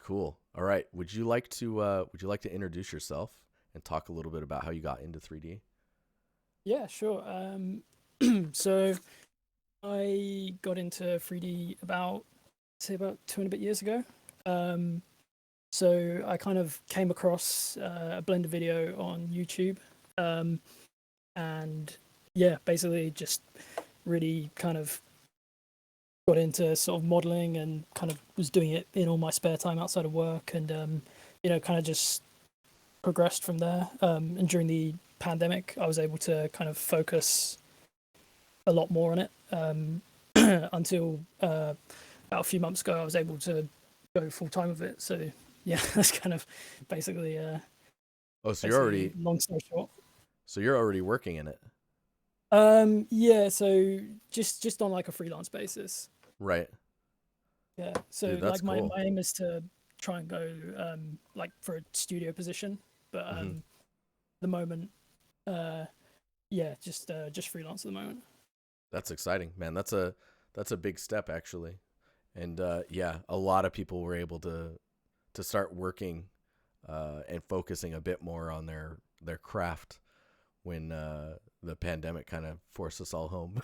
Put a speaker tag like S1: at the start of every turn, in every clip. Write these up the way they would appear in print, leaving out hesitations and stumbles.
S1: Cool. All right. Would you like to introduce yourself and talk a little bit about how you got into 3D?
S2: Yeah, sure. So I got into 3D about say about 2 and a bit years ago. Um, so I kind of came across a Blender video on YouTube, um, and yeah, basically just really kind of got into sort of modeling and kind of was doing it in all my spare time outside of work, and kind of just progressed from there. And during the pandemic, I was able to kind of focus a lot more on it until about a few months ago. I was able to go full time with it. So yeah, that's kind of basically
S1: Oh, so you're
S2: basically
S1: already
S2: long story short.
S1: working in it.
S2: Yeah, so just on like a freelance basis.
S1: Right.
S2: Yeah,
S1: Dude,
S2: so
S1: that's
S2: like my
S1: cool.
S2: my aim is to try and go like for a studio position, but
S1: Hmm.
S2: the moment uh yeah, just freelance at the moment.
S1: That's exciting, man. That's a big step actually. And yeah, a lot of people were able to start working and focusing a bit more on their craft when the pandemic kind of forced us all home.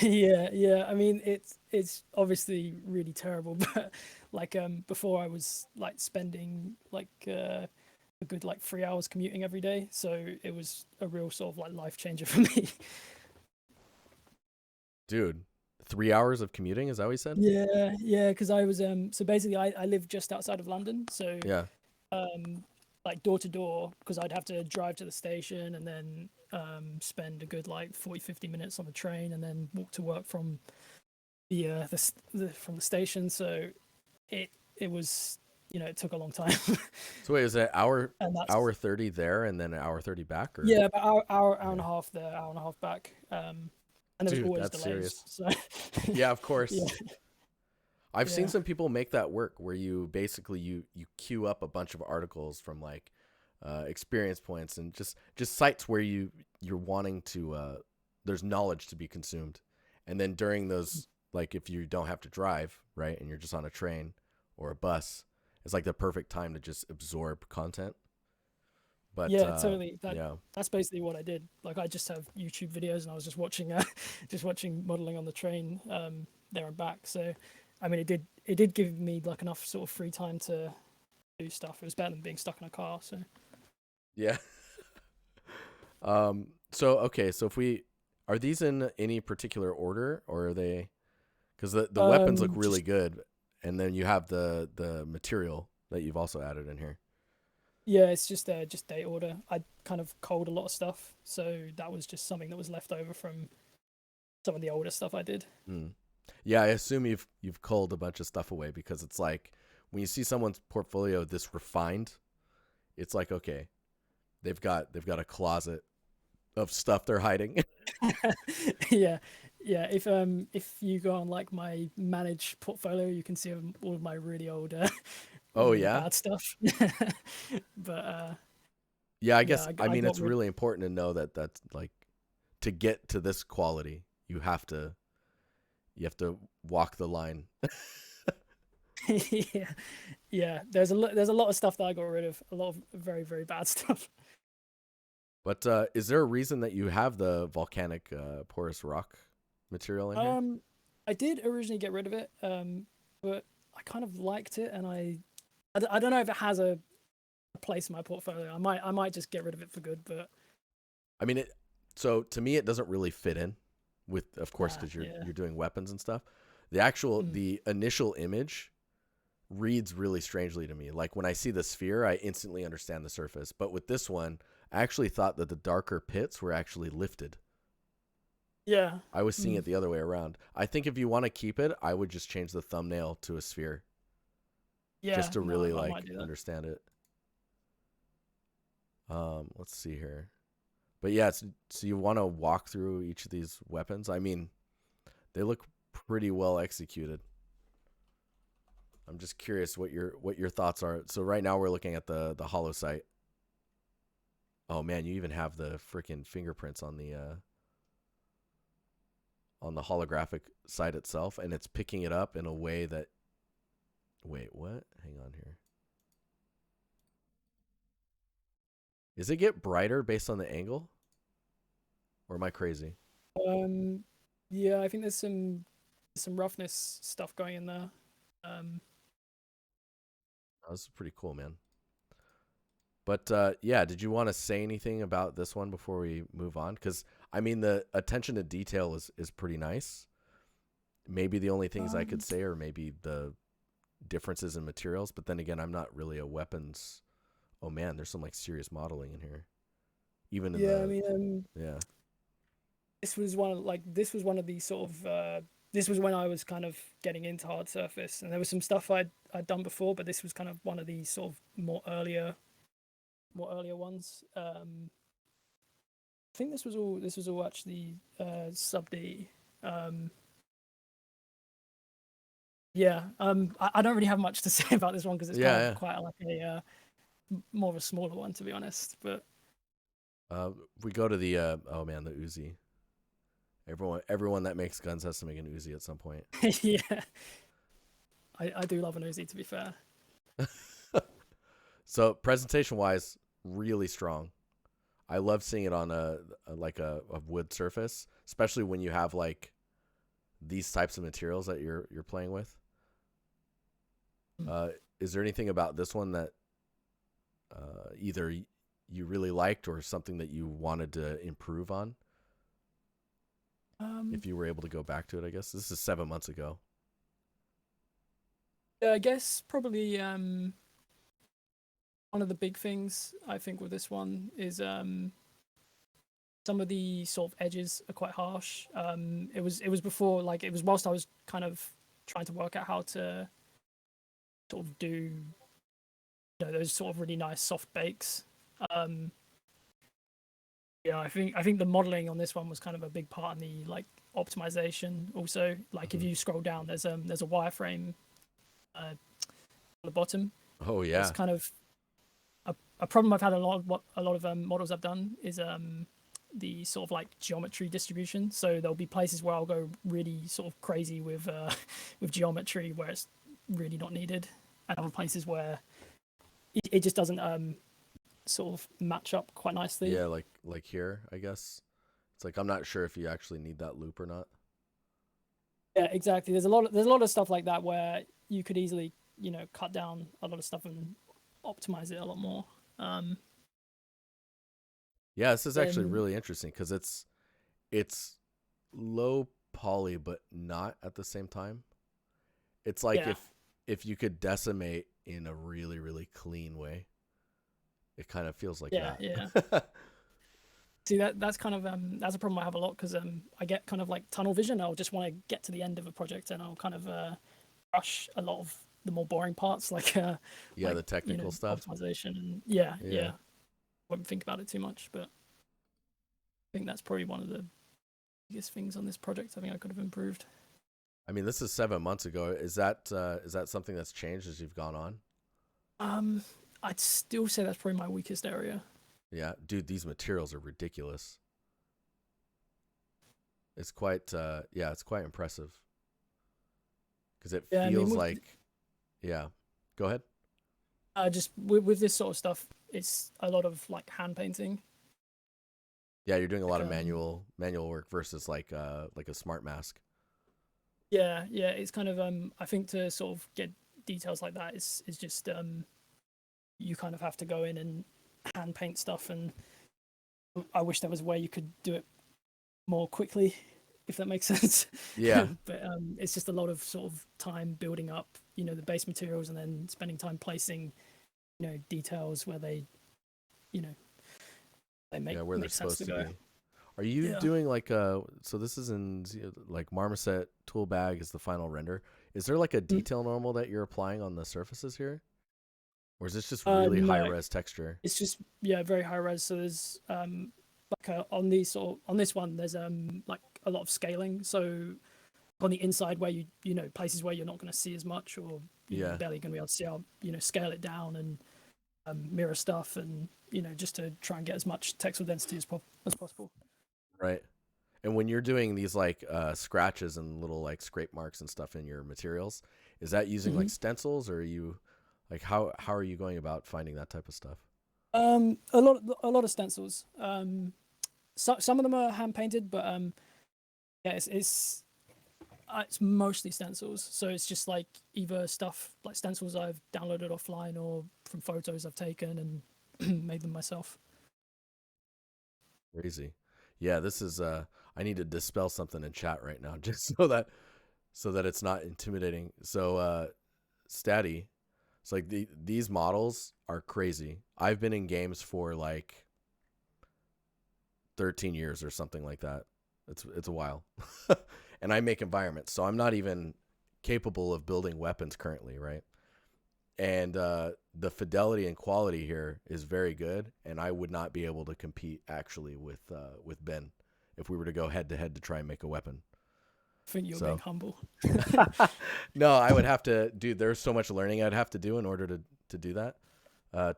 S2: Yeah. I mean, it's obviously really terrible, but like before I was like spending like a good like 3 hours commuting every day, so it was a real sort of like life changer for me.
S1: Dude, 3 hours of commuting, is that what you said?
S2: Yeah, because I was so basically I live just outside of London, so
S1: Yeah.
S2: um like door to door because I'd have to drive to the station and then spend a good like 40-50 minutes on the train and then walk to work from from the station. So it it was it took a long time.
S1: So wait, is it
S2: And that's
S1: hour 30 there and then an hour 30 back or
S2: yeah, about hour and
S1: okay.
S2: a half there, hour and a half back. And there was
S1: Dude,
S2: always
S1: that's
S2: delays,
S1: serious.
S2: so
S1: Yeah, of
S2: yeah,
S1: course. I've seen
S2: yeah,
S1: some people make that work where you basically you queue up a bunch of articles from like experience points and just sites where you're wanting to there's knowledge to be consumed. And then during those, like if you don't have to drive, right, and you're just on a train or a bus, it's like the perfect time to just absorb content. But
S2: yeah, totally.
S1: yeah.
S2: That's basically what I did. Like I just have YouTube videos and I was just watching just watching modeling on the train there and back. So I mean it did give me like enough sort of free time to do stuff. It was better than being stuck in a car. So
S1: Yeah. So okay, so if we are these in any particular order or are they because the weapons look really
S2: just
S1: good and then you have the material that you've also added in here.
S2: yeah, it's just day order. I kind of culled a lot of stuff, so that was just something that was left over from some of the older stuff I did.
S1: Mm. Yeah, I assume you've culled a bunch of stuff away because it's like when you see someone's portfolio this refined, it's like okay, they've got a closet of stuff they're hiding.
S2: Yeah, yeah. If you go on like my managed portfolio, you can see all of my really old,
S1: Oh
S2: really
S1: yeah.
S2: bad stuff. But
S1: Yeah, I
S2: yeah,
S1: guess I
S2: I
S1: mean
S2: got
S1: it's
S2: rid.
S1: really important to know that that's like to get to this quality, you have to walk the line.
S2: Yeah, yeah. There's a lot of stuff that I got rid of. A lot of very very bad stuff.
S1: But is there a reason that you have the volcanic porous rock material in here?
S2: Um, I did originally get rid of it, but I kind of liked it, and I don't know if it has a place in my portfolio. I might just get rid of it for good, but
S1: I mean, so to me, it doesn't really fit in with, of course, because you're
S2: yeah.
S1: you're doing weapons and stuff. The
S2: Mm.
S1: the initial image reads really strangely to me. Like when I see the sphere, I instantly understand the surface. But with this one, I actually thought that the darker pits were actually lifted.
S2: Yeah.
S1: I was seeing
S2: Mm.
S1: it the other way around. I think if you want to keep it, I would just change the thumbnail to a sphere just
S2: Yeah,
S1: to
S2: no,
S1: really
S2: I might
S1: like
S2: do that.
S1: understand it. Let's see here. But yeah, so you want to walk through each of these weapons? I mean, they look pretty well executed. I'm just curious what your thoughts are. So right now we're looking at the hollow sight. Oh man, you even have the freaking fingerprints on the holographic site itself, and it's picking it up in a way that Wait, what? Hang on here. Does it get brighter based on the angle? Or am I crazy?
S2: Um, yeah, I think there's some roughness stuff going in there. Um,
S1: Oh, this is pretty cool, man. But yeah, did you want to say anything about this one before we move on? Because I mean, the attention to detail is pretty nice. Maybe the only things I could
S2: um,
S1: say are maybe the differences in materials. But then again, I'm not really a weapons. Oh man, there's some like serious modeling in here. Even in
S2: yeah, I
S1: the
S2: mean,
S1: yeah.
S2: this was one of the sort of this was when I was kind of getting into hard surface, and there was some stuff I'd done before, but this was kind of one of the sort of more earlier ones. I think this was all actually sub D. Um, yeah, I don't really have much to say about this one because it's kind of
S1: Yeah,
S2: quite like a more of a smaller one, to be honest. But
S1: yeah. We go to the oh man, the Uzi. Everyone that makes guns has to make an Uzi at some point.
S2: yeah, I do love an Uzi, to be fair.
S1: So presentation wise, really strong. I love seeing it on a wood surface, especially when you have like these types of materials that you're playing with.
S2: Mm.
S1: Uh, is there anything about this one that either you really liked or something that you wanted to improve on?
S2: Um,
S1: If you were able to go back to it, I guess this is 7 months ago.
S2: yeah, I guess probably one of the big things I think with this one is some of the sort of edges are quite harsh. It was before, like it was whilst I was kind of trying to work out how to sort of do those sort of really nice soft bakes. Um, yeah, I think the modeling on this one was kind of a big part in the like optimization. Also, like if
S1: Hmm.
S2: you scroll down, there's a wireframe on the bottom.
S1: Oh
S2: It's
S1: yeah.
S2: kind of a problem I've had a lot of models I've done is the sort of like geometry distribution. So there'll be places where I'll go really sort of crazy with with geometry where it's really not needed, and other places where it just doesn't sort of match up quite nicely.
S1: Yeah, like here, I guess. It's like I'm not sure if you actually need that loop or not.
S2: Yeah, exactly. There's a lot of stuff like that where you could easily cut down a lot of stuff and optimize it a lot more. Um,
S1: Yeah, this is actually
S2: then
S1: really interesting because it's low poly but not at the same time. It's like
S2: yeah,
S1: if you could decimate in a really clean way. It kind of feels like
S2: yeah, yeah.
S1: that.
S2: See that's kind of that's a problem I have a lot because I get kind of like tunnel vision. I'll just want to get to the end of a project and I'll kind of rush a lot of the more boring parts
S1: Yeah,
S2: like
S1: the technical stuff.
S2: optimization and yeah,
S1: Yeah.
S2: yeah. Won't think about it too much, but I think that's probably one of the biggest things on this project. I think I could have improved.
S1: I mean, this is 7 months ago. Is that something that's changed as you've gone on?
S2: Um, I'd still say that's probably my weakest area.
S1: Yeah, dude, these materials are ridiculous. It's quite yeah, it's quite impressive because it
S2: Yeah, I mean
S1: feels like yeah. Go ahead.
S2: just with this sort of stuff, it's a lot of like hand painting.
S1: Yeah, you're doing a lot
S2: Like
S1: of manual work versus like a smart mask.
S2: yeah, yeah, it's kind of I think to sort of get details like that is just you kind of have to go in and hand paint stuff, and I wish there was a way you could do it more quickly, if that makes sense.
S1: Yeah.
S2: But it's just a lot of sort of time building up, the base materials, and then spending time placing, details where they, you know, they
S1: Yeah, where they're
S2: make sense to
S1: supposed to
S2: go.
S1: be. Are you
S2: Yeah.
S1: doing like so this is in like Marmoset tool bag is the final render. Is there like a
S2: Mm.
S1: detail normal that you're applying on the surfaces here? Or is this just really high
S2: No,
S1: res texture?
S2: it's just yeah, very high res. So there's like on these sort on this one, there's like a lot of scaling. So on the inside where places where you're not going to see as much, or you're
S1: Yeah.
S2: barely going to be able to see, I'll scale it down and mirror stuff, and just to try and get as much textile density as possible.
S1: Right. And when you're doing these like scratches and little like scrape marks and stuff in your materials, Is that using
S2: Hmm.
S1: like stencils, or are you like how are you going about finding that type of stuff?
S2: A lot of stencils. Some of them are hand painted, but yeah, it's mostly stencils. So it's just like either stuff like stencils I've downloaded offline or from photos I've taken and made them myself.
S1: Crazy. Yeah, this is I need to dispel something in chat right now just so that it's not intimidating. So Statty, it's like these models are crazy. I've been in games for like 13 years or something like that. It's a while. And I make environments, so I'm not even capable of building weapons currently, right? And the fidelity and quality here is very good, and I would not be able to compete actually with Ben if we were to go head to head to try and make a weapon.
S2: I think you're being
S1: So
S2: humble.
S1: no, I would have to, dude. There's so much learning I'd have to do in order to do that,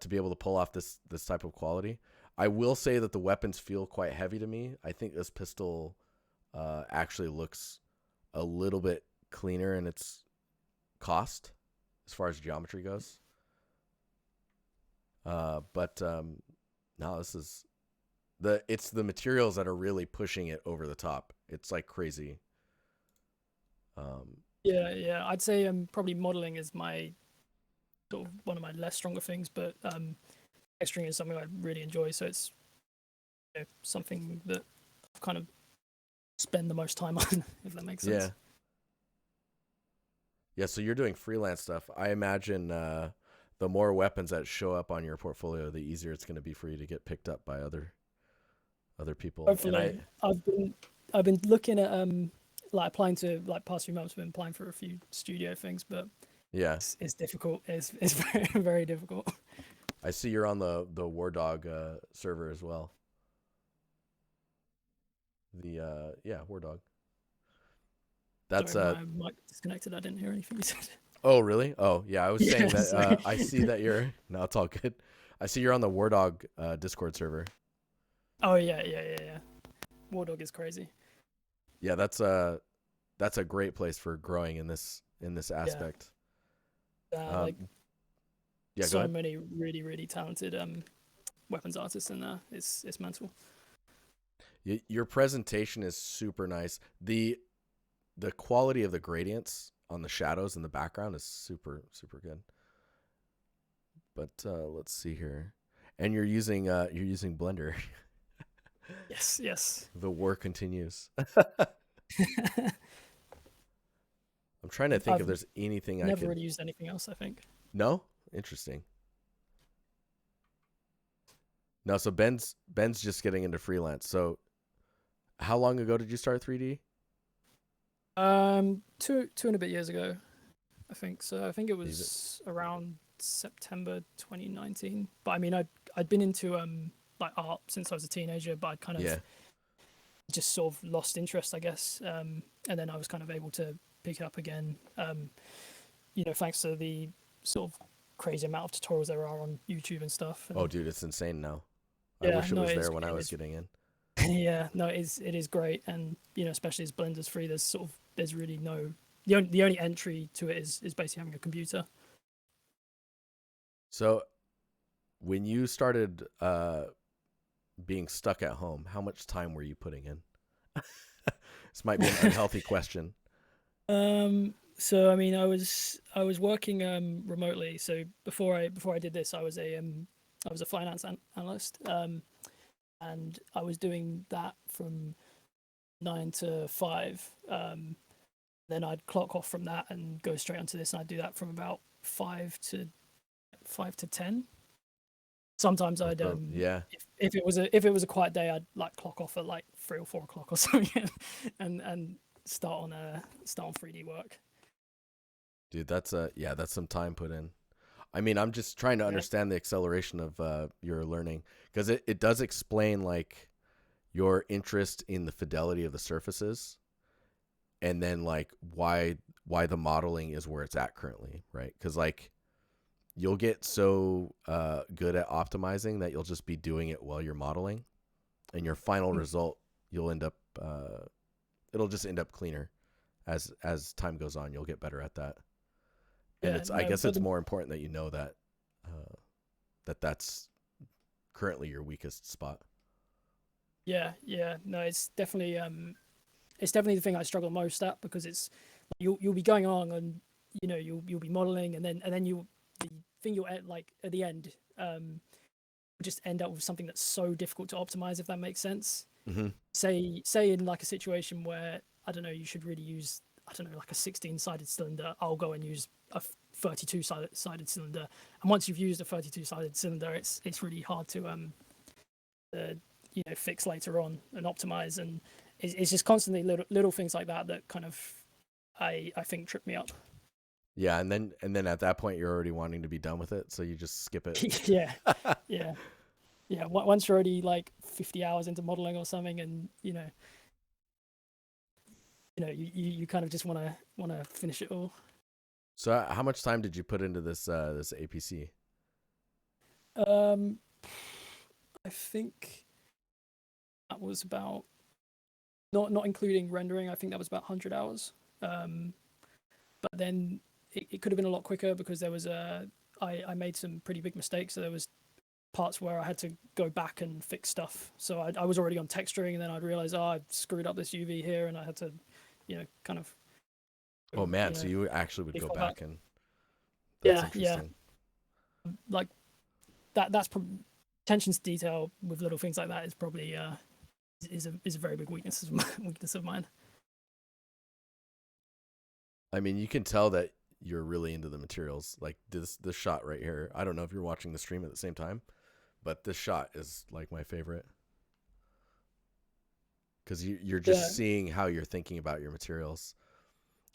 S1: to be able to pull off this type of quality. I will say that the weapons feel quite heavy to me. I think this pistol actually looks a little bit cleaner in its cost as far as geometry goes. But no, this is it's the materials that are really pushing it over the top. It's like crazy. Um,
S2: Yeah. I'd say probably modeling is my sort of one of my less stronger things, but texturing is something I really enjoy. So it's something that I've kind of spend the most time on, if that makes
S1: yeah,
S2: sense.
S1: yeah. So you're doing freelance stuff. I imagine the more weapons that show up on your portfolio, the easier it's going to be for you to get picked up by other people. And I,
S2: Hopefully, I've been looking at like applying to like past few months. I've been applying for a few studio things, but
S1: yeah,
S2: it's difficult. It's very very difficult.
S1: I see you're on the War Dog server as well. The yeah, War Dog. That's
S2: Sorry, my mic disconnected. I didn't hear anything you said.
S1: oh really? Oh yeah, I was
S2: Yeah,
S1: saying that
S2: sorry.
S1: I see that you're no, it's all good. I see you're on the War Dog Discord server.
S2: Oh yeah. War Dog is crazy.
S1: Yeah, that's a great place for growing in this
S2: Yeah,
S1: aspect.
S2: like
S1: Um, yeah, go
S2: so
S1: ahead.
S2: many really talented weapons artists in there. It's mental.
S1: Your presentation is super nice. The quality of the gradients on the shadows in the background is super good. But let's see here, and you're using Blender.
S2: Yes.
S1: The war continues. I'm trying to think if
S2: I've
S1: there's anything I
S2: never
S1: could.
S2: really used anything else, I think.
S1: No, interesting. No, so Ben's just getting into freelance. So how long ago did you start 3D?
S2: Two and a bit years ago, I think. So I think it
S1: Is it?
S2: was around September 2019. But I mean, I'd been into like art since I was a teenager, but I'd kind of
S1: Yeah.
S2: just sort of lost interest, I guess. And then I was kind of able to pick it up again. Thanks to the sort of crazy amount of tutorials there are on YouTube and stuff.
S1: Oh,
S2: And
S1: dude, it's insane now. I
S2: yeah,
S1: wish it
S2: no,
S1: was
S2: it is.
S1: there when I
S2: It
S1: was
S2: is.
S1: getting in.
S2: Yeah, no, it is great, and especially as Blender's free, there's really no the only entry to it is basically having a computer.
S1: So when you started being stuck at home, how much time were you putting in? This might be an unhealthy question.
S2: So I mean, I was working remotely. So before I did this, I was a finance analyst. And I was doing that from 9 to 5. Then I'd clock off from that and go straight onto this, and I'd do that from about 5 to 10. Sometimes I'd
S1: Yeah.
S2: if it was a quiet day, I'd like clock off at like 3 or 4 o'clock or something, and start on 3D work.
S1: Dude, that's some time put in. I mean, I'm just trying to
S2: Yeah.
S1: understand the acceleration of your learning because it does explain like your interest in the fidelity of the surfaces and then like why the modeling is where it's at currently, right? Because like you'll get so good at optimizing that you'll just be doing it while you're modeling, and your final result you'll end up it'll just end up cleaner as time goes on. You'll get better at that. And
S2: Yeah,
S1: it's, I
S2: no,
S1: guess
S2: but
S1: it's more important that you know that that's currently your weakest spot.
S2: yeah, no, it's definitely the thing I struggle most at, because it's you'll be going along, and you'll be modeling, and then you the thing you'll like at the end, just end up with something that's so difficult to optimize, if that makes sense.
S1: Hmm.
S2: Say in like a situation where, I don't know, you should really use, I don't know, like a 16-sided cylinder. I'll go and use a 32-sided cylinder, and once you've used a 32-sided cylinder, it's really hard to uh, fix later on and optimize, and it's just constantly little things like that that kind of I think trip me up.
S1: Yeah, and then at that point you're already wanting to be done with it, so you just skip it.
S2: Yeah, yeah, yeah. Once you're already like 50 hours into modeling or something, and you kind of just want to finish it all.
S1: So how much time did you put into this APC?
S2: um I think that was about, not including rendering, I think that was about 100 hours. um but then it could have been a lot quicker, because there was I made some pretty big mistakes, so there was parts where I had to go back and fix stuff. So I was already on texturing, and then I'd realize, I screwed up this UV here, and I had to, kind of,
S1: Oh man,
S2: you
S1: so
S2: know,
S1: you actually would go
S2: default back.
S1: back and that's
S2: Yeah.
S1: interesting.
S2: Like that's attention to detail with little things like that is probably is a very big weakness of mine.
S1: I mean, you can tell that you're really into the materials. Like this shot right here. I don't know if you're watching the stream at the same time, but this shot is like my favorite because you're
S2: Yeah.
S1: just seeing how you're thinking about your materials.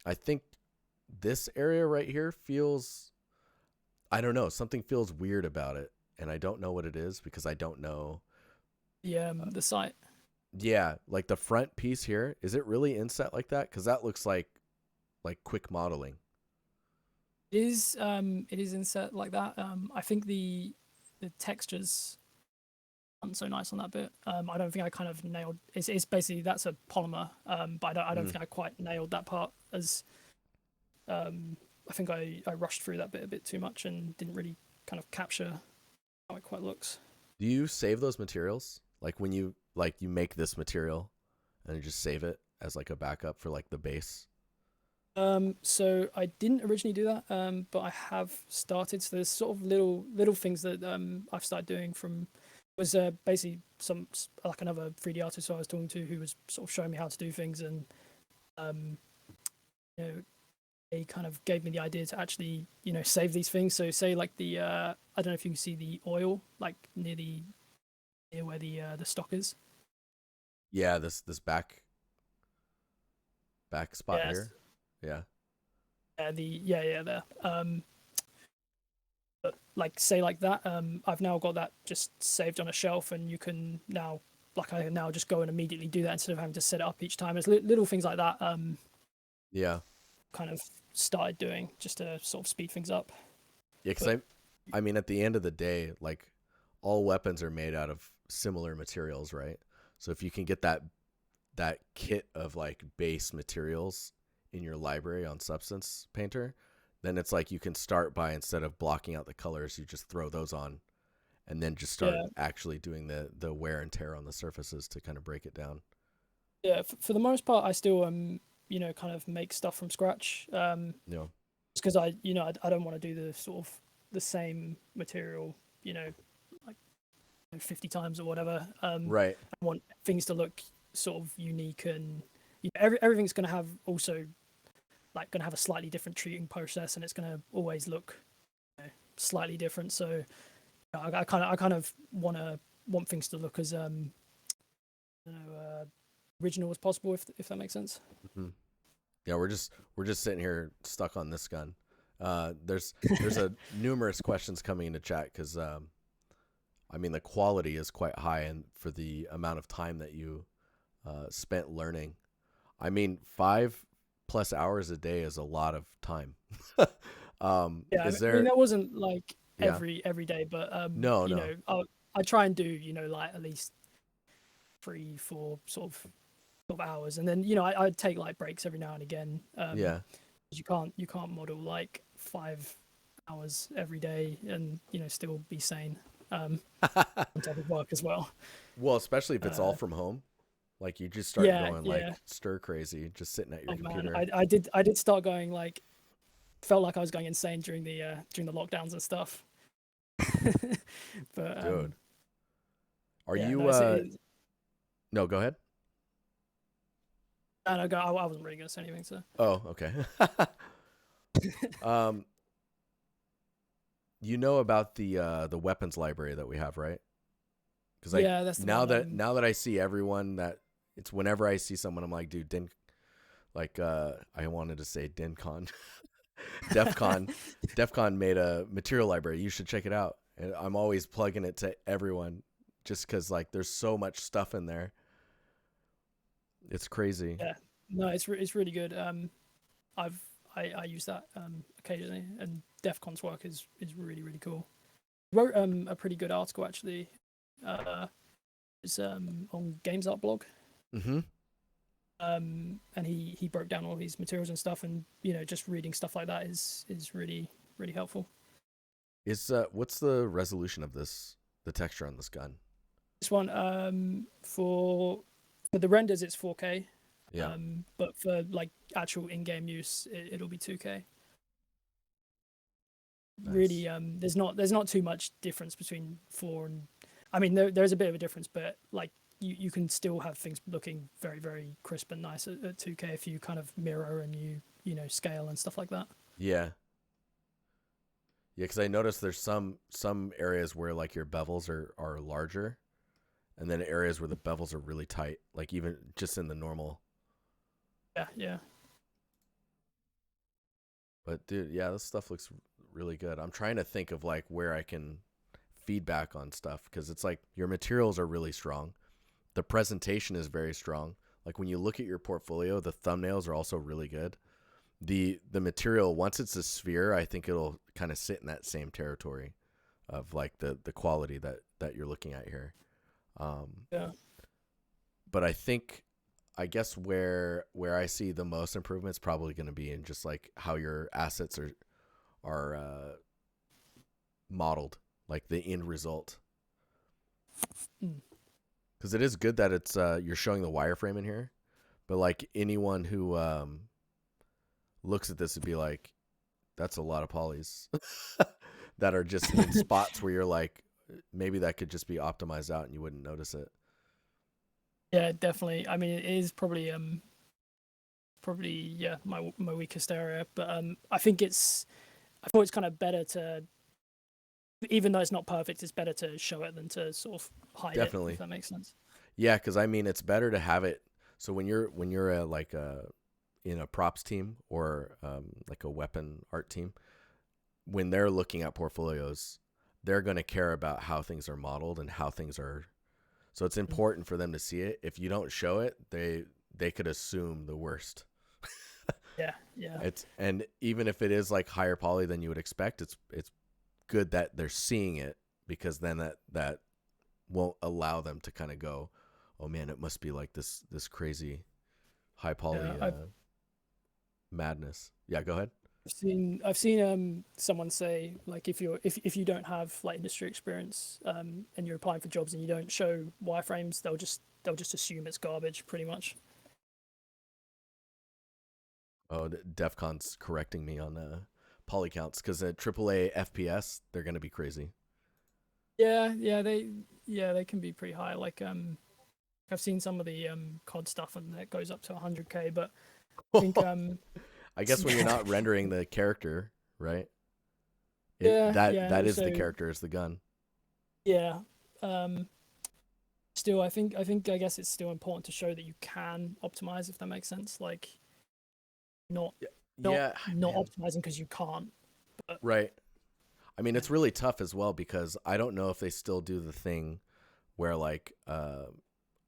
S1: I think this area right here feels, I don't know, something feels weird about it, and I don't know what it is because I don't know.
S2: The site
S1: Yeah, like the front piece here, is it really inset like that? Because that looks like quick modeling.
S2: it is inset like that. I think the textures aren't so nice on that bit. I don't think I kind of nailed. It's basically, that's a polymer. But I don't
S1: Mm.
S2: think I quite nailed that part, as I think I rushed through that bit a bit too much and didn't really kind of capture how it quite looks.
S1: Do you save those materials? Like when you make this material and you just save it as like a backup for like the base?
S2: So I didn't originally do that, but I have started. So there's sort of little things that I've started doing. From was basically some, like, another 3D artist who I was talking to, who was sort of showing me how to do things, and um, you know, they kind of gave me the idea to actually, save these things. So say like I don't know if you can see the oil, like near where the stock is.
S1: Yeah, this back spot
S2: Yes.
S1: here. Yeah.
S2: Yeah, there. But like, say like that, I've now got that just saved on a shelf, and you can now, like, I can now just go and immediately do that instead of having to set it up each time. It's little things like that.
S1: Yeah.
S2: Kind of started doing just to sort of speed things up.
S1: Yeah, cuz
S2: But
S1: I mean at the end of the day, like all weapons are made out of similar materials, right? So if you can get that kit of like base materials in your library on Substance Painter, then it's like you can start by, instead of blocking out the colors, you just throw those on and then just start
S2: yeah,
S1: actually doing the wear and tear on the surfaces to kind of break it down.
S2: yeah. For the most part, I still kind of make stuff from scratch.
S1: You know,
S2: Just because I don't want to do the sort of the same material, like 50 times or whatever.
S1: right.
S2: I want things to look sort of unique, and everything's going to have also, like, going to have a slightly different treating process, and it's going to always look, slightly different. So I kind of want things to look as original as possible, if that makes sense.
S1: Hmm. Yeah, we're just sitting here stuck on this gun. There's a numerous questions coming into chat because I mean the quality is quite high, and for the amount of time that you spent learning, I mean 5+ hours a day is a lot of time.
S2: Yeah,
S1: Is
S2: I mean,
S1: there?
S2: that wasn't like
S1: Yeah.
S2: every day, but
S1: No, no.
S2: I try and do, like, at least 3, 4 sort of hours, and then I'd take like breaks every now and again.
S1: Yeah.
S2: 'Cause you can't model like 5 hours every day and still be sane on top of work as well.
S1: Well, especially if it's all
S2: Uh,
S1: from home, like you just start
S2: yeah,
S1: going
S2: yeah.
S1: like stir crazy, just sitting at your
S2: Oh man,
S1: computer.
S2: I did start going like felt like I was going insane during the lockdowns and stuff. But
S1: Dude, are
S2: yeah, no,
S1: you? No, go ahead.
S2: no, no, I wasn't really gonna say anything. So
S1: Oh, okay. um, you know about the weapons library that we have, right? Because like
S2: yeah, that's the
S1: now
S2: one.
S1: that now that I see everyone that it's whenever I see someone, I'm like, dude, like I wanted to say DinCon, DefCon, DefCon made a material library. You should check it out. And I'm always plugging it to everyone, just because like there's so much stuff in there. It's crazy.
S2: Yeah, no, it's really good. I've I use that occasionally, and DefCon's work is really really cool. Wrote a pretty good article actually. Uh, it's on Games Art blog.
S1: Mm-hmm.
S2: And he broke down all these materials and stuff, and just reading stuff like that is really really helpful.
S1: Is what's the resolution of this? The texture on this gun?
S2: This one for the renders it's 4K,
S1: Yeah,
S2: but for like actual in-game use it'll be 2K.
S1: nice.
S2: Really, there's not too much difference between four and, I mean there's a bit of a difference, but like you can still have things looking very very crisp and nice at 2K if you kind of mirror and scale and stuff like that.
S1: Yeah, yeah. Because I noticed there's some areas where like your bevels are larger, and then areas where the bevels are really tight, like even just in the normal.
S2: Yeah, yeah.
S1: But dude, yeah, this stuff looks really good. I'm trying to think of like where I can feedback on stuff because it's like your materials are really strong. The presentation is very strong. Like when you look at your portfolio, the thumbnails are also really good. The material, once it's a sphere, I think it'll kind of sit in that same territory of like the quality that you're looking at here. Um,
S2: Yeah.
S1: but I guess where I see the most improvement is probably going to be in just like how your assets are modeled, like the end result.
S2: Mm.
S1: Because it is good that it's you're showing the wireframe in here, but like anyone who looks at this would be like, that's a lot of polys that are just in spots where you're like, maybe that could just be optimized out and you wouldn't notice it.
S2: Yeah, definitely. I mean, it is probably yeah my weakest area, but I thought it's kind of better to, even though it's not perfect, it's better to show it than to sort of hide it, if
S1: Definitely.
S2: that makes sense.
S1: Yeah, because I mean, it's better to have it. So when you're in a props team or like a weapon art team, when they're looking at portfolios, they're going to care about how things are modeled and how things are. So it's
S2: Mm.
S1: important for them to see it. If you don't show it, they could assume the worst.
S2: Yeah, yeah,
S1: It's and even if it is like higher poly than you would expect, it's good that they're seeing it because then that won't allow them to kind of go, oh man, it must be like this crazy high
S2: yeah.
S1: poly madness. Yeah, go ahead.
S2: I've seen someone say like if you don't have like industry experience and you're applying for jobs and you don't show wireframes, they'll just assume it's garbage pretty much.
S1: Oh, DefCon's correcting me on poly counts because at AAA FPS they're gonna be crazy.
S2: Yeah, they can be pretty high. Like I've seen some of the COD stuff and that goes up to 100K, but I think
S1: I guess when you're
S2: yeah,
S1: not rendering the character, right? It
S2: yeah,
S1: that
S2: yeah, and
S1: that is
S2: also
S1: the character is the gun.
S2: yeah, um, still I guess it's still important to show that you can optimize, if that makes sense. Like not
S1: Yeah,
S2: not
S1: yeah,
S2: not
S1: man.
S2: optimizing because you can't. But
S1: Right. I mean,
S2: yeah,
S1: it's really tough as well because I don't know if they still do the thing where like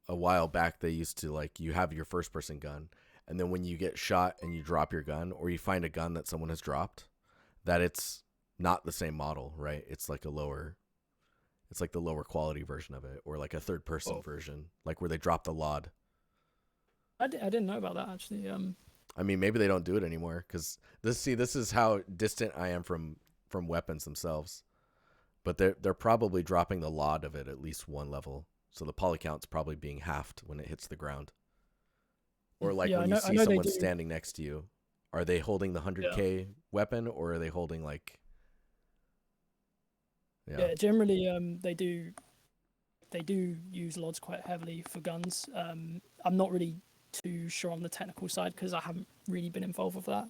S1: a while back they used to like you have your first person gun and then when you get shot and you drop your gun or you find a gun that someone has dropped that it's not the same model, right? It's like the lower quality version of it or like a third person
S2: oh,
S1: version, like where they drop the LOD.
S2: I didn't know about that actually.
S1: I mean, maybe they don't do it anymore because this is how distant I am from weapons themselves. But they're probably dropping the lot of it at least one level, so the poly count's probably being halved when it hits the ground. Or like
S2: Yeah,
S1: when you
S2: I
S1: see
S2: know they
S1: someone
S2: do.
S1: standing next to you, are they holding the
S2: Yeah.
S1: 100K weapon or are they holding like yeah.
S2: Yeah, generally, they do use LODs quite heavily for guns. I'm not really too sure on the technical side because I haven't really been involved with that.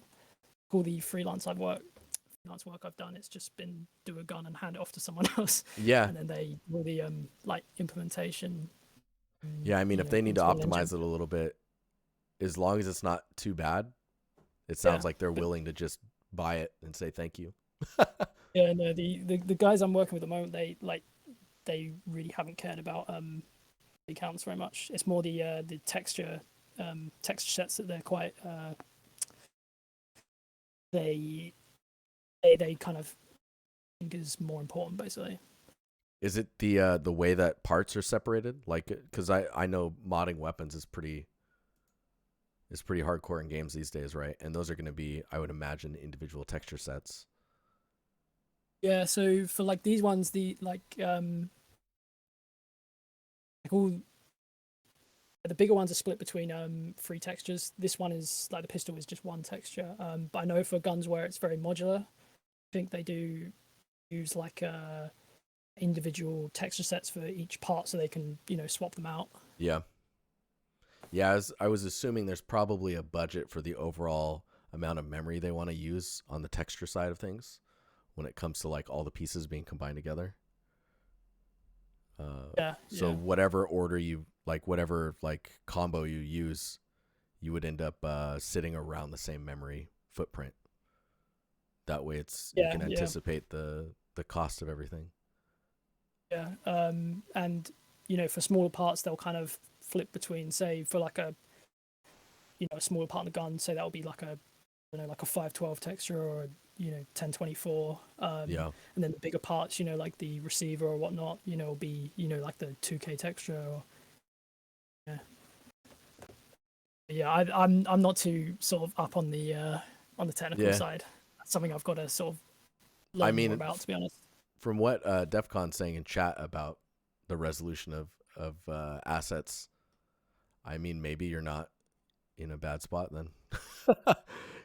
S2: All the freelance work I've done, it's just been do a gun and hand it off to someone else,
S1: Yeah.
S2: and then they do the like implementation,
S1: Yeah, I mean if they need to
S2: Unreal Engine.
S1: optimize it a little bit, as long as it's not too bad, it sounds
S2: Yeah,
S1: like they're
S2: but
S1: willing to just buy it and say thank you.
S2: yeah, no, the guys I'm working with at the moment, they really haven't cared about accounts very much. It's more the texture sets that they're quite they they kind of think is more important basically.
S1: Is it the way that parts are separated? Like, because I know modding weapons is pretty hardcore in games these days, right? And those are going to be, I would imagine, individual texture sets.
S2: Yeah, so for like these ones, the like all the bigger ones are split between three textures. This one is like the pistol is just one texture. But I know for guns where it's very modular, I think they do use like individual texture sets for each part so they can swap them out.
S1: Yeah, yeah. I was assuming there's probably a budget for the overall amount of memory they want to use on the texture side of things when it comes to like all the pieces being combined together.
S2: Yeah,
S1: So
S2: yeah,
S1: whatever order you like, whatever like combo you use, you would end up sitting around the same memory footprint. That way, it's you
S2: yeah,
S1: can
S2: yeah,
S1: anticipate the cost of everything.
S2: yeah. And for smaller parts, they'll kind of flip between, say, for like a smaller part of the gun, say that will be like a like a 512 texture or 1024,
S1: Yeah,
S2: and then the bigger parts, like the receiver or whatnot, will be like the 2K texture. Or yeah, yeah. I'm not too sort of up on the technical
S1: yeah.
S2: side. That's something I've got to sort of
S1: I
S2: learn more
S1: mean,
S2: about, to be honest.
S1: from what DefCon's saying in chat about the resolution of assets, I mean, maybe you're not in a bad spot then.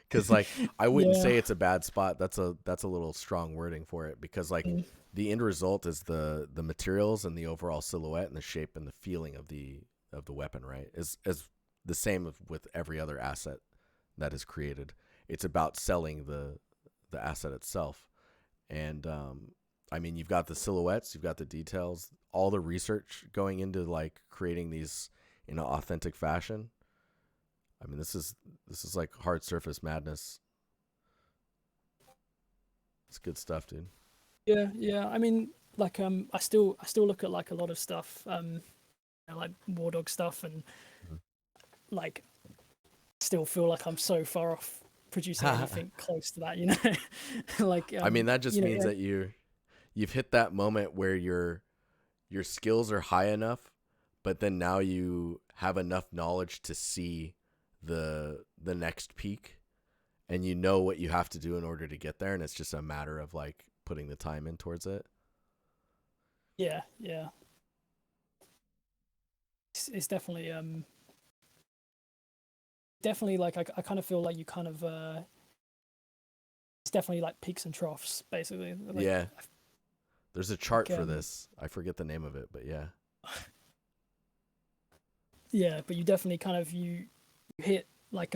S1: Because like I wouldn't
S2: Yeah,
S1: say it's a bad spot. That's a little strong wording for it because like
S2: mm,
S1: the end result is the materials and the overall silhouette and the shape and the feeling of the weapon, right? Is as the same with every other asset that is created. It's about selling the asset itself. And I mean, you've got the silhouettes, you've got the details, all the research going into like creating these in an authentic fashion. I mean, this is like hard surface madness. It's good stuff, dude.
S2: yeah, yeah. I mean, like I still look at like a lot of stuff, like War Dog stuff, and like still feel like I'm so far off producing anything close to that, like
S1: I mean, that just means
S2: yeah,
S1: that you've hit that moment where your skills are high enough, but then now you have enough knowledge to see the next peak, and you know what you have to do in order to get there, and it's just a matter of like putting the time in towards it.
S2: yeah, yeah. It's definitely like I kind of feel like you kind of it's definitely like peaks and troughs basically. Like
S1: Yeah, there's a chart
S2: like
S1: for this. I forget the name of it, but yeah.
S2: yeah, but you definitely kind of you hit like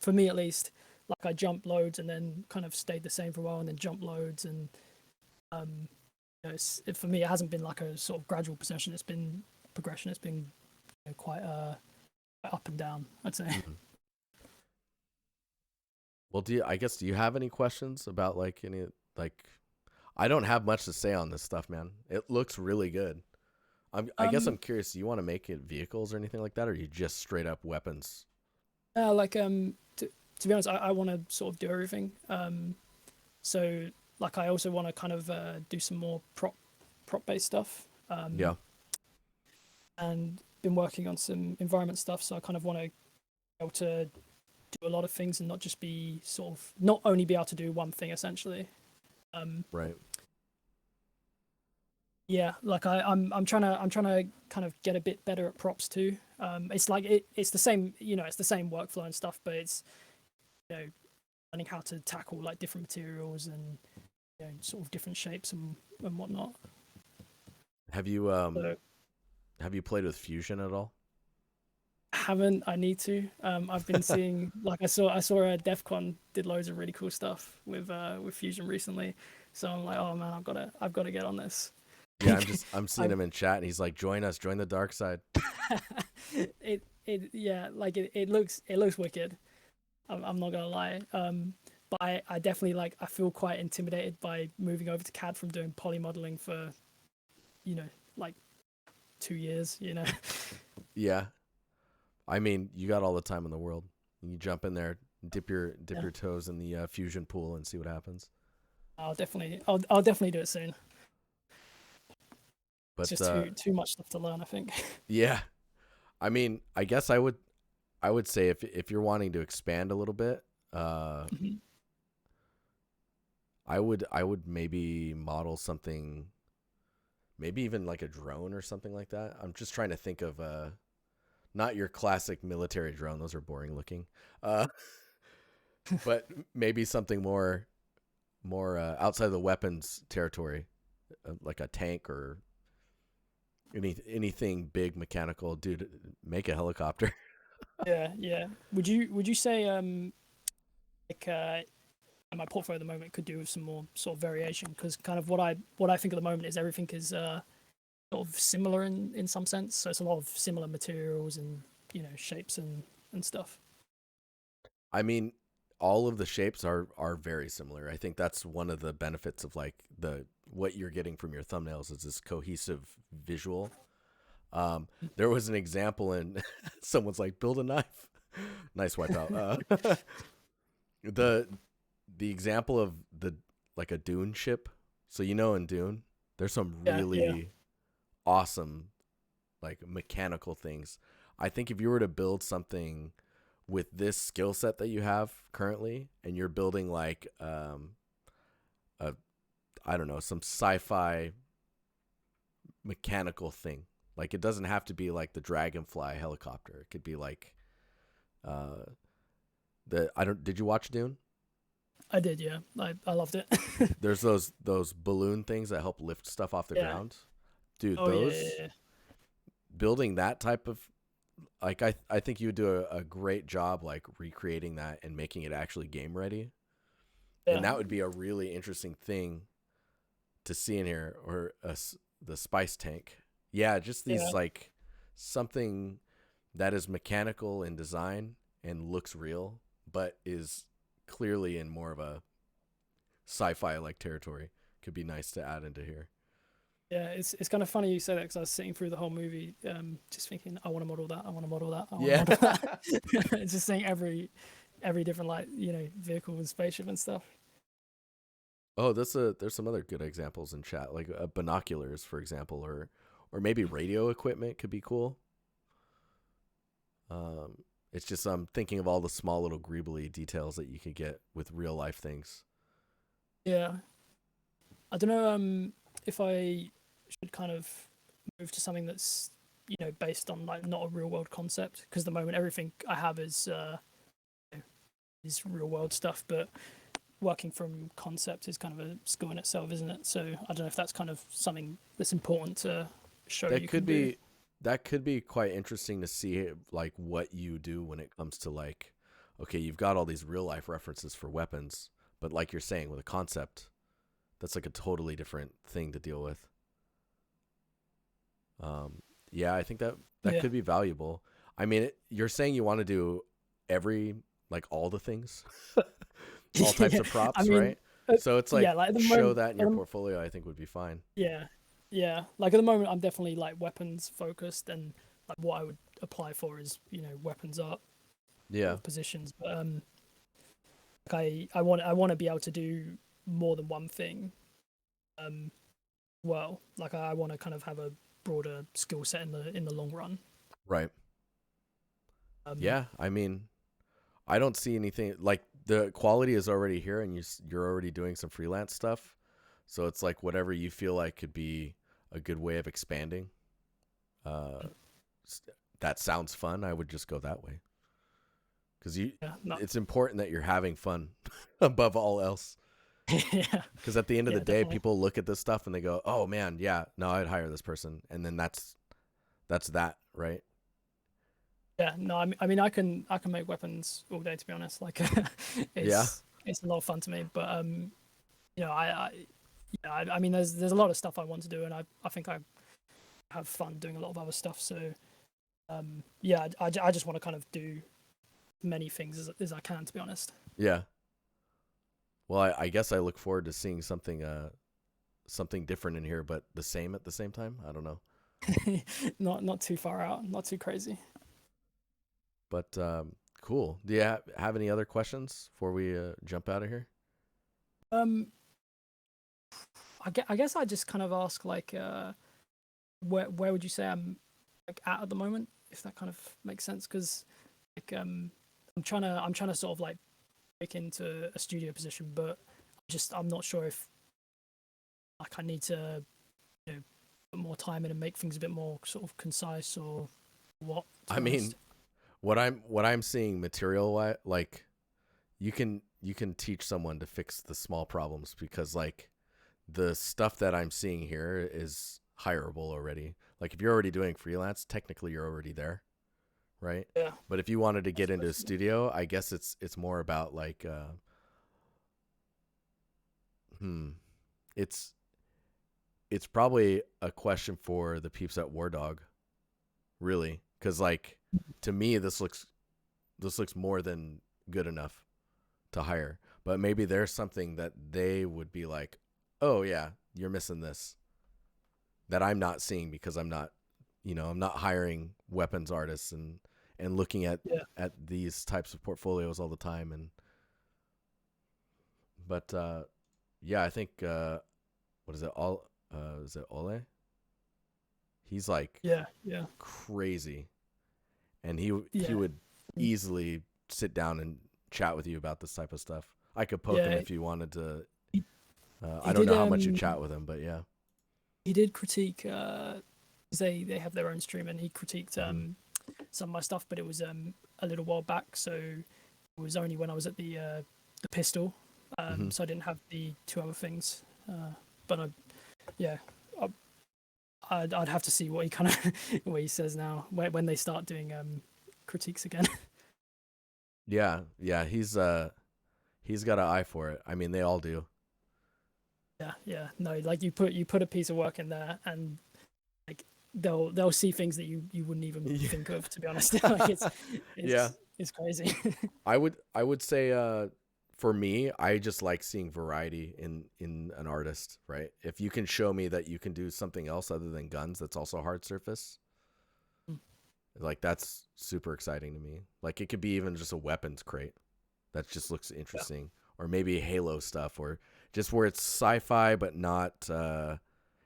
S2: for me at least, like I jumped loads and then kind of stayed the same for a while and then jumped loads, and um for me it hasn't been like a sort of gradual progression. It's been quite up and down, I'd say.
S1: Mhm. Well, do you have any questions about like any like I don't have much to say on this stuff, man. It looks really good. I guess I'm
S2: um
S1: curious, do you want to make it vehicles or anything like that, or are you just straight up weapons?
S2: like to be honest, I want to sort of do everything. So like I also want to kind of do some more prop based stuff.
S1: Yeah.
S2: And been working on some environment stuff, so I kind of want to be able to do a lot of things and not just be sort of not only be able to do one thing essentially. Um,
S1: Right.
S2: yeah, like I'm trying to kind of get a bit better at props too. It's like it's the same, it's the same workflow and stuff, but it's learning how to tackle like different materials and sort of different shapes and whatnot.
S1: Have you
S2: So
S1: have you played with Fusion at all?
S2: haven't I need to. I've been seeing like I saw a DEF CON did loads of really cool stuff with Fusion recently. So I'm like, oh man, I've got to get on this.
S1: Yeah, I'm seeing
S2: I'm
S1: him in chat and he's like, "Join us, join the dark side."
S2: it yeah, like it looks wicked. I'm not gonna lie. But I definitely like I feel quite intimidated by moving over to CAD from doing poly modeling for, you know, like 2 years,
S1: Yeah. I mean, you got all the time in the world. You jump in there, dip
S2: Yeah.
S1: your toes in the Fusion pool and see what happens.
S2: I'll definitely do it soon. It's
S1: But
S2: just too much stuff to learn, I think.
S1: yeah, I mean, I guess I would say if you're wanting to expand a little bit, uh,
S2: Mhm.
S1: I would maybe model something, maybe even like a drone or something like that. I'm just trying to think of not your classic military drone; those are boring looking. Uh, but maybe something more outside of the weapons territory, like a tank or anything big mechanical. Dude, make a helicopter.
S2: Yeah, yeah. Would you say like my portfolio at the moment could do with some more sort of variation? Because kind of what I think at the moment is everything is sort of similar in some sense. So it's a lot of similar materials and shapes and stuff.
S1: I mean, all of the shapes are very similar. I think that's one of the benefits of like the what you're getting from your thumbnails is this cohesive visual. There was an example in someone's like build a knife. Nice wipeout. The the example of the like a Dune ship. So in Dune, there's some
S2: Yeah, yeah,
S1: really awesome like mechanical things. I think if you were to build something with this skill set that you have currently and you're building like a I don't know, some sci-fi mechanical thing. Like it doesn't have to be like the Dragonfly helicopter. It could be like uh the I don't did you watch Dune?
S2: I did. Yeah, I loved it.
S1: There's those balloon things that help lift stuff off the
S2: Yeah.
S1: ground. Dude,
S2: Oh yeah, yeah,
S1: those
S2: yeah.
S1: building that type of like I think you would do a great job like recreating that and making it actually game ready. And
S2: Yeah.
S1: that would be a really interesting thing to see in here or the spice tank. Yeah, just these
S2: Yeah.
S1: like something that is mechanical in design and looks real but is clearly in more of a sci-fi like territory could be nice to add into here.
S2: Yeah, it's kind of funny you say that because I was sitting through the whole movie, just thinking, I want to model that, I want to model that, I want to
S1: Yeah.
S2: model that. It's just seeing every different like vehicle and spaceship and stuff.
S1: Oh, there's some other good examples in chat, like binoculars, for example, or maybe radio equipment could be cool. Um, it's just I'm thinking of all the small little greebly details that you could get with real life things.
S2: Yeah, I don't know if I should kind of move to something that's based on like not a real world concept because at the moment everything I have is real world stuff, but working from concept is kind of a skill in itself, isn't it? So I don't know if that's kind of something that's important to show
S1: That
S2: you can
S1: could
S2: do.
S1: be that could be quite interesting to see like what you do when it comes to like okay, you've got all these real life references for weapons, but like you're saying with a concept, that's like a totally different thing to deal with. Um, yeah, I think that
S2: Yeah.
S1: could be valuable. I mean, you're saying you want to do every like all the things, all types
S2: Yeah.
S1: of
S2: I
S1: props,
S2: mean,
S1: right? So it's
S2: yeah,
S1: like
S2: like at the
S1: show
S2: moment,
S1: that in your portfolio. I think would be fine.
S2: yeah, yeah, like at the moment, I'm definitely like weapons focused, and like what I would apply for is weapons art
S1: Yeah,
S2: sort of positions. But like I want to be able to do more than one thing. Um, well, like I want to kind of have a broader skill set in the long run.
S1: right.
S2: Um,
S1: Yeah, I mean, I don't see anything like the quality is already here, and you're already doing some freelance stuff. So it's like whatever you feel like could be a good way of expanding. Uh, that sounds fun. I would just go that way because
S2: Yeah, no,
S1: it's important that you're having fun above all else.
S2: yeah,
S1: Because at the end of the
S2: yeah,
S1: day,
S2: definitely.
S1: people look at this stuff and they go, "Oh man, yeah, no, I'd hire this person," and then that's that, right?
S2: Yeah, no, I can make weapons all day to be honest. Like,
S1: Yeah,
S2: it's a lot of fun to me. But you know, yeah, I mean, there's a lot of stuff I want to do, and I think I have fun doing a lot of other stuff. So yeah, I just want to kind of do many things as I can, to be honest.
S1: yeah. Well, I guess I look forward to seeing something different in here, but the same at the same time. I don't know,
S2: Not too far out, not too crazy.
S1: but cool. Do you have any other questions before we jump out of here?
S2: Um, I guess I just kind of ask like, where would you say I'm like at the moment, if that kind of makes sense? Because like I'm trying to sort of like break into a studio position, but I'm not sure if like I need to, you know, put more time in and make things a bit more sort of concise or what, to
S1: I
S2: be
S1: mean,
S2: honest.
S1: what I'm seeing material wise, like you can teach someone to fix the small problems because like the stuff that I'm seeing here is hireable already. Like if you're already doing freelance, technically you're already there, right?
S2: Yeah,
S1: But if you wanted to
S2: I
S1: get into a
S2: suppose.
S1: studio, I guess it's more about like hmm, it's it's probably a question for the peeps at War Dog, really, because like to me this looks more than good enough to hire. But maybe there's something that they would be like, oh yeah, you're missing this that I'm not seeing because I'm not hiring weapons artists and looking
S2: Yeah,
S1: at these types of portfolios all the time. And but yeah, I think what is it all is it Ole? He's like
S2: yeah, yeah,
S1: crazy, and he
S2: yeah,
S1: would easily sit down and chat with you about this type of stuff. I could poke him
S2: yeah.
S1: if you wanted to.
S2: He,
S1: I
S2: he
S1: don't
S2: did
S1: know how much you chat with him, but yeah.
S2: he did critique 'cause they have their own stream, and he critiqued
S1: Hmm.
S2: some of my stuff, but it was a little while back, so it was only when I was at the pistol,
S1: Hmm.
S2: so I didn't have the two other things. But yeah, I, I'd have to see what he kind of what he says now when they start doing critiques again.
S1: Yeah, yeah, he's got an eye for it. I mean, they all do.
S2: Yeah, yeah, no, like you put a piece of work in there, and like they'll see things that you wouldn't even
S1: Yeah.
S2: think of, to be honest. Like
S1: Yeah.
S2: it's crazy.
S1: I would say for me, I just like seeing variety in an artist, right? If you can show me that you can do something else other than guns that's also hard surface, like that's super exciting to me. Like it could be even just a weapons crate that just looks
S2: Yeah,
S1: interesting, or maybe Halo stuff, or just where it's sci-fi but not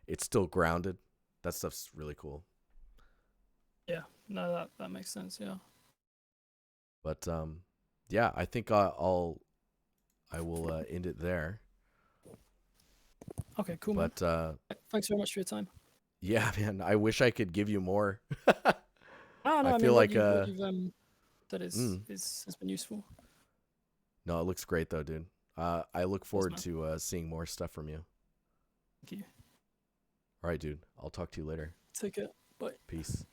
S1: it's still grounded. That stuff's really cool.
S2: yeah, no, that makes sense. Yeah.
S1: But yeah, I think I will end it there.
S2: Okay, cool, man.
S1: But
S2: Thanks very much for your time.
S1: yeah, man, I wish I could give you more.
S2: No, no,
S1: I
S2: I
S1: feel
S2: mean
S1: like
S2: what you've said
S1: mm,
S2: is has been useful.
S1: no, it looks great though, dude. I look
S2: Cheers,
S1: forward
S2: man.
S1: to seeing more stuff from you.
S2: Thank you.
S1: All right, dude. I'll talk to you later.
S2: Take it. Bye.
S1: Peace.